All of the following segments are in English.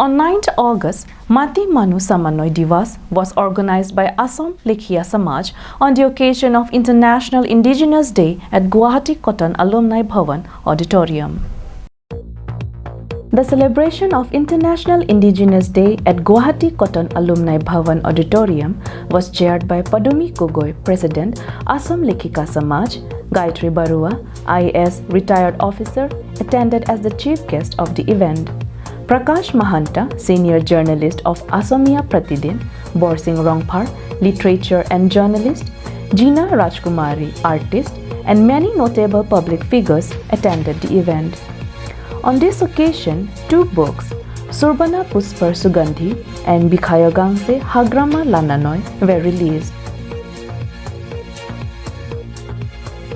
On 9th August, MATI-MANUH-SAMANNOI Divas was organized by Assam Lekhia Samaj on the occasion of International Indigenous Day at Guwahati Cotton Alumni Bhavan Auditorium. The celebration of International Indigenous Day at Guwahati Cotton Alumni Bhavan Auditorium was chaired by Padumi Gogoi, President, Assam Lekhika Samaj. Gayatri Barua, IAS retired officer, attended as the chief guest of the event. Prakash Mahanta, senior journalist of Assamia Pratidin, Borsing Rongphar, literature and journalist, Jina Rajkumari, artist, and many notable public figures attended the event. On this occasion, 2 books, Surbana Puspar Sugandhi and Bikhayagangse Hagrama Lananoi, were released.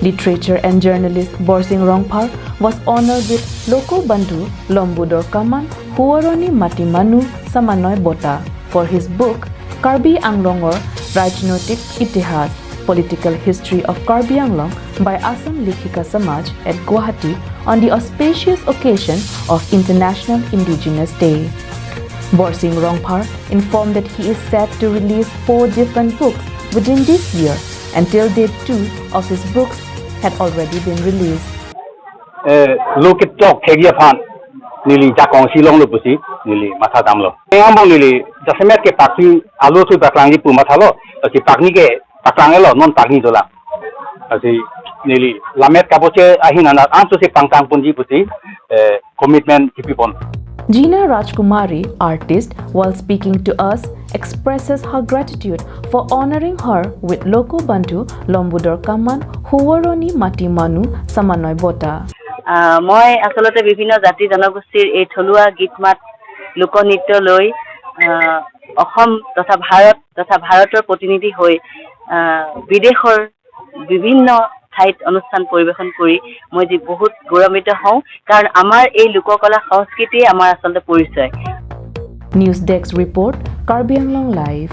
Literature and journalist Borsing Rongphar was honored with LOKO BANDHU, LOMBUDOR KAMAN, HUWORONI MATI-MANUH-SAMANNOI BOTA for his book Karbi Anglongor Rajnotik Itihas, Political History of Karbi Anglong by Assam Lekhika Samaj at Guwahati on the auspicious occasion of International Indigenous Day. Borsing Rongphar informed that he is set to release 4 different books within this year. Until date 2 of his books had already been released. Look at talk Kegiafan, Nili Jakong Silong Lupusi, Nili Matadamlo. Among Nili, the Semet Paki, Alo to Baklangi Pumatalo, as the Paknike, Paklangelo, non Pagnidola. As the Nili Lamet Capoche, Ahina, Anto se Pangtang Punji Pusi, commitment to people. Jina Rajkumari, artist, while speaking to us, expresses her gratitude for honoring her with LOKO BANDHU, LOMBUDOR KAMAN, HUWORONI MATI-MANUH-SAMANNOI BOTA. মই আসলতে বিভিন্ন জাতি জনগোষ্ঠীৰ এই থলুৱা গীতমাত লোকনৃত্য লৈ অসম তথা ভাৰতৰ প্ৰতিনিধি হৈ বিদেশৰ বিভিন্ন ঠাইত অনুষ্ঠান পৰিবেশন কৰি মই যি বহুত গৌৰৱান্বিত হওঁ কাৰণ আমাৰ এই লোককলা সংস্কৃতি আমাৰ আসলতে পৰিচয়। News Desk Report, Karbi Anglong Live.